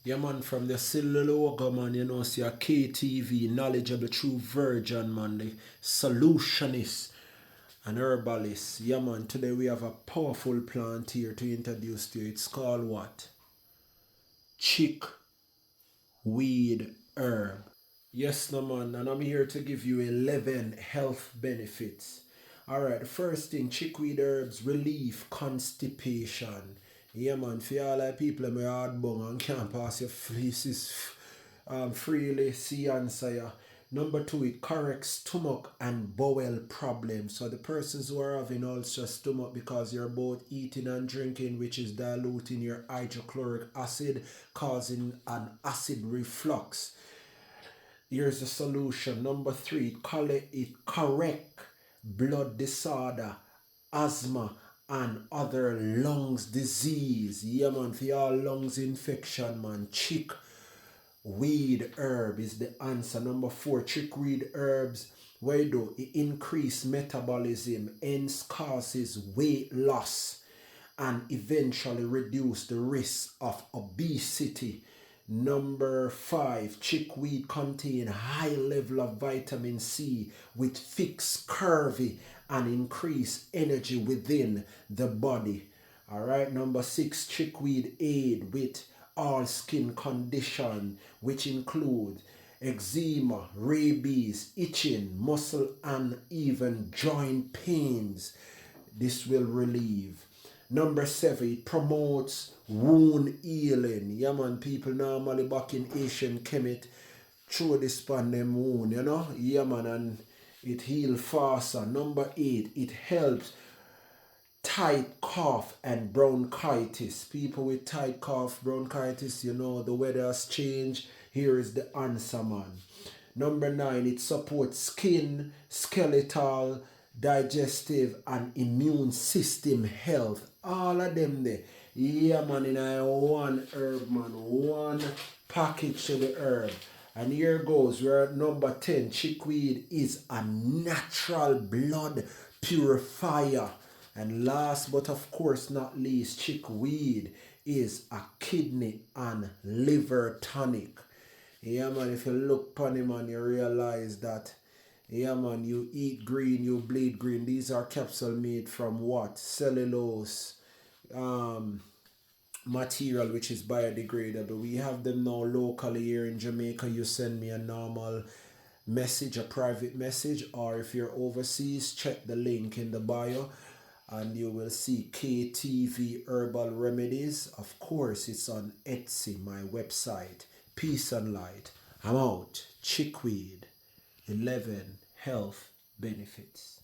Yeah, man, from the silly logo, man, you know, see a KTV, knowledgeable true virgin, man, the solutionist and herbalist. Yeah, man, today we have a powerful plant here to introduce to you. It's called what? Chickweed herb. Yes, no, man, and I'm here to give you 11 health benefits. Alright, the first thing, chickweed herbs relieve constipation. Yeah, man, for all the people in my hard bung and can't pass your fleeces freely, see answer ya. Number two, it corrects stomach and bowel problems. So the persons who are having ulcer stomach because you're both eating and drinking, which is diluting your hydrochloric acid, causing an acid reflux. Here's the solution. Number three, it correct blood disorder, asthma, and other lungs disease. Yeah, man, for your lungs infection, man. Chickweed herb is the answer. Number four, chickweed herbs. What you do? It increase metabolism, hence causes weight loss and eventually reduce the risk of obesity. Number five, chickweed contain high level of vitamin C with fix curvy and increase energy within the body. All right, number six, chickweed aid with all skin condition, which include eczema, rabies, itching, muscle, and even joint pains. This will relieve. Number seven, it promotes wound healing. Yeah, man, people normally back in Asian Kemet throw this pan them wound, you know? Yeah, man, and it heal faster. Number eight, it helps tight cough and bronchitis. People with tight cough, bronchitis, you know, the weather has changed. Here is the answer, man. Number nine, it supports skin, skeletal, digestive, and immune system health. All of them there. Yeah, man, in a one herb, man. One package to the herb. And here goes, we're at number 10. Chickweed is a natural blood purifier. And last but of course not least, chickweed is a kidney and liver tonic. Yeah, man, if you look upon him and you realize that, yeah, man, you eat green, you bleed green. These are capsule made from what? Cellulose material, which is biodegradable. We have them now locally here in Jamaica. You send me a normal message, a private message, or if you're overseas, check the link in the bio and you will see KTV Herbal Remedies. Of course, it's on Etsy, my website. Peace and light. I'm out. Chickweed, 11 health benefits.